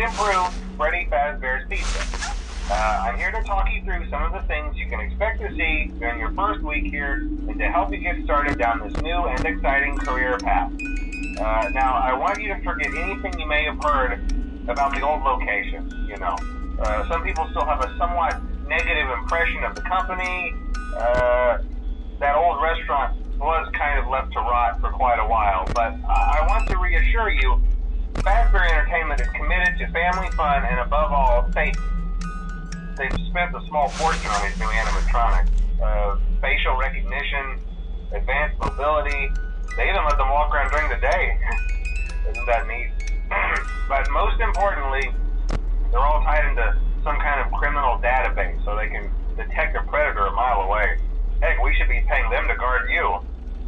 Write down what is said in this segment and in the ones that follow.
improved Freddy Fazbear's Pizza. I'm here to talk you through some of the things you can expect to see during your first week here and to help you get started down this new and exciting career path. Now, I want you to forget anything you may have heard about the old location, you know. Some people still have a somewhat negative impression of the company. That old restaurant was kind of left to rot for quite a while, but I want to reassure you, Fazbear Entertainment is committed to family fun and above all, safety. They've spent a small fortune on these new animatronics. Facial recognition, advanced mobility. They even let them walk around during the day. Isn't that neat? But most importantly, they're all tied into some kind of criminal database so they can detect a predator a mile away. Heck, we should be paying them to guard you.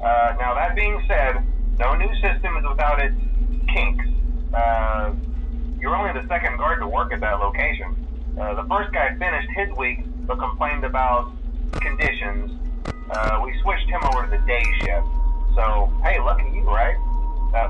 Now that being said, no new system is without its kinks. You're only the second guard to work at that location. The first guy finished his week but complained about conditions. We switched him over to the day shift. So, hey, lucky you, right?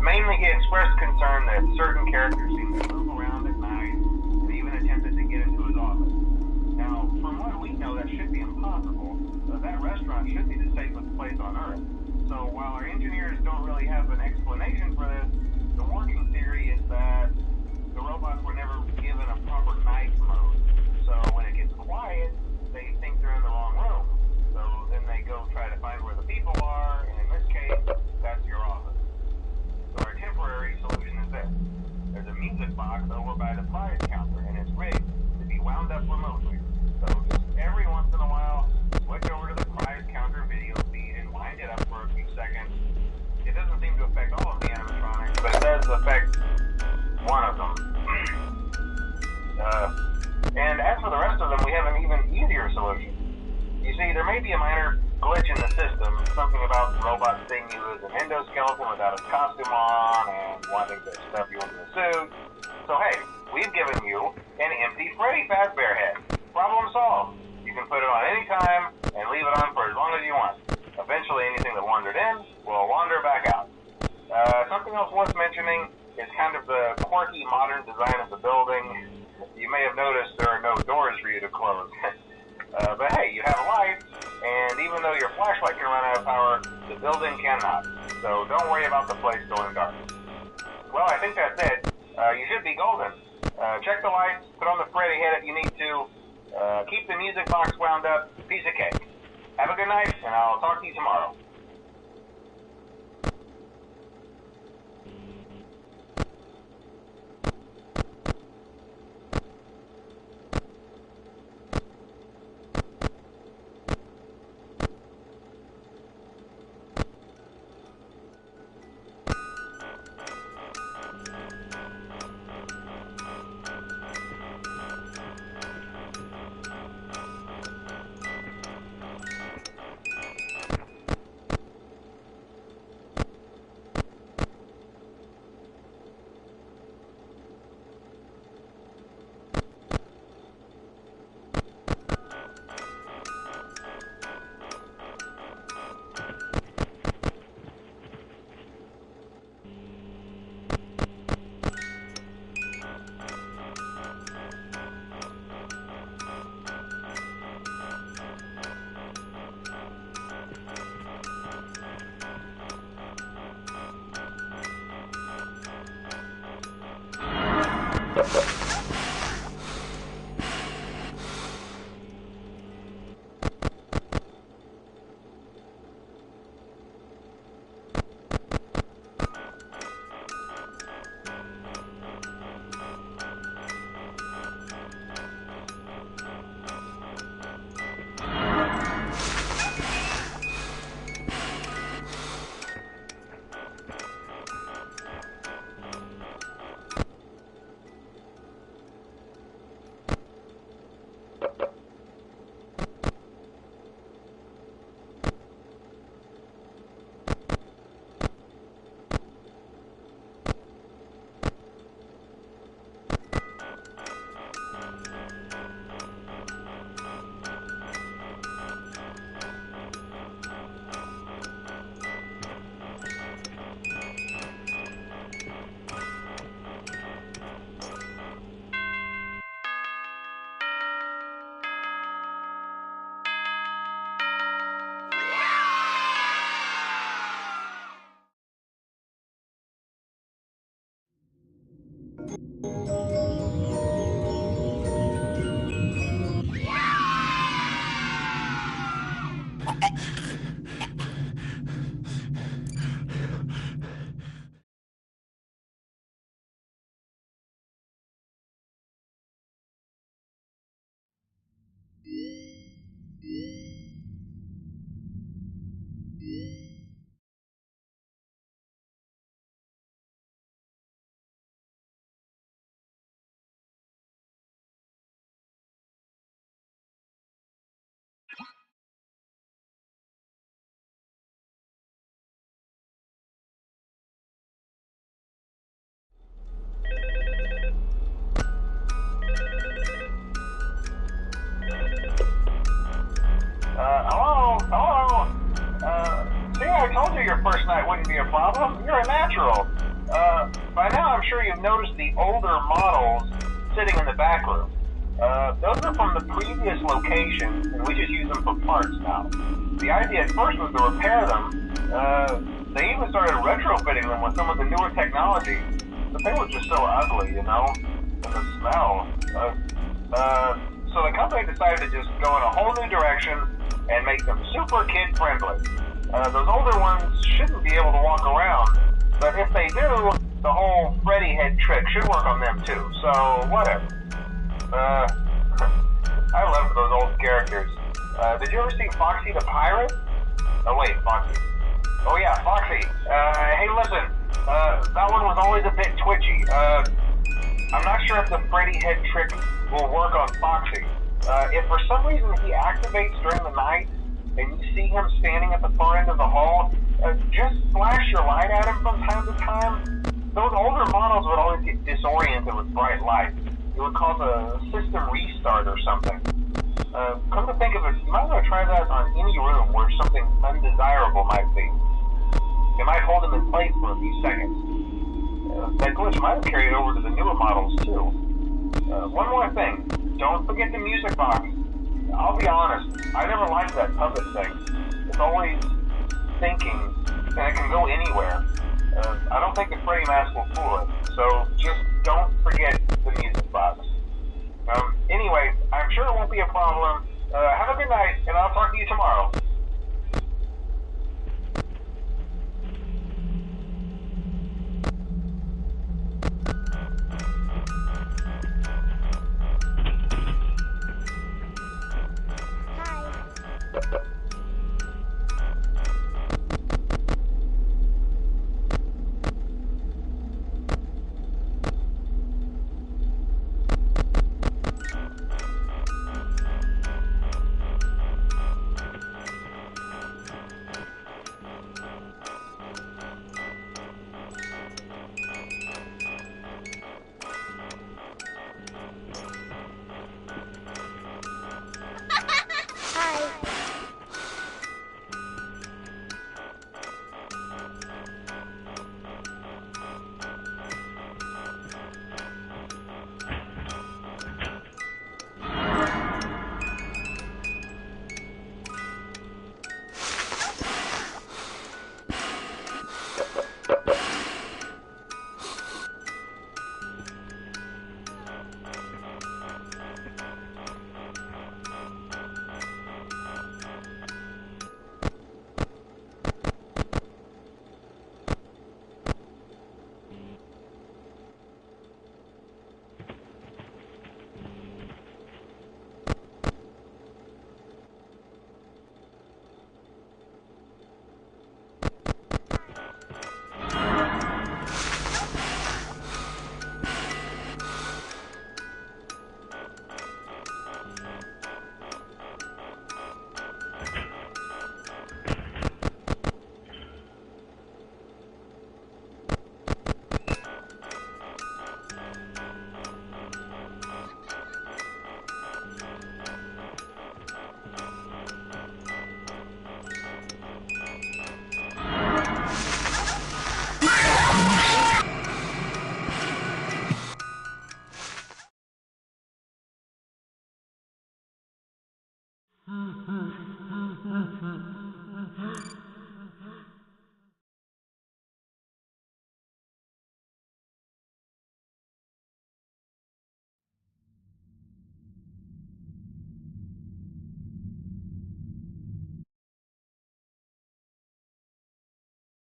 Mainly he expressed concern that certain characters seem to move around at night and even attempted to get into his office. Now, from what we know, that should be impossible. That restaurant should be the safest place on Earth. So while our engineers don't really have an explanation for this, the working theory is that the robots were never given a proper night mode. So when it gets quiet, they think they're in the wrong room. So then they go try to find where the people are, and in this case, that's your office. So our temporary solution is this. There's a music box over by the prize counter, and it's rigged to be wound up remotely. So just every once in a while, switch over to the prize counter video feed and wind it up for a few seconds. It doesn't seem to affect all of the animatronics, but it does affect one of them. And as for the rest of them, we have an even easier solution. You see, there may be a minor glitch in the system, something about the robot seeing you as an endoskeleton without a costume on and wanting to stuff you into a suit. So hey, we've given you an empty Freddy Fazbear head. Problem solved. You can put it on any time and leave it on for as long as you want. Eventually anything that wandered in will wander back out. Something else worth mentioning is kind of the quirky modern design of the building. You may have noticed there are no doors for you to close. But hey, you have lights, and even though your flashlight can run out of power, the building cannot. So don't worry about the place going dark. Well, I think that's it. You should be golden. Check the lights, put on the Freddy head if you need to. Keep the music box wound up. Piece of cake. Have a good night, and I'll talk to you tomorrow. your first night wouldn't be a problem. You're a natural. By now, I'm sure you've noticed the older models sitting in the back room. Those are from the previous location, and we just use them for parts now. The idea at first was to repair them. They even started retrofitting them with some of the newer technology, but they were just so ugly, you know, and the smell. So the company decided to just go in a whole new direction and make them super kid-friendly. Those older ones shouldn't be able to walk around, but if they do, the whole Freddy head trick should work on them too, so whatever. I love those old characters. Did you ever see Foxy the Pirate? Oh wait, Foxy. Oh yeah, Foxy. Hey listen, that one was always a bit twitchy. I'm not sure if the Freddy head trick will work on Foxy. If for some reason he activates during the night, and you see him standing at the far end of the hall, just flash your light at him from time to time. Those older models would always get disoriented with bright light. It would cause a system restart or something. Come to think of it, you might want to try that on any room where something undesirable might be. It might hold him in place for a few seconds. That glitch might have carried over to the newer models too. One more thing, don't forget the music box. I'll be honest, I never liked that puppet thing. It's always thinking, and it can go anywhere. I don't think the Freddy mask will fool it, so just don't forget the music box. Anyway, I'm sure it won't be a problem. Have a good night, and I'll talk to you tomorrow. Hi.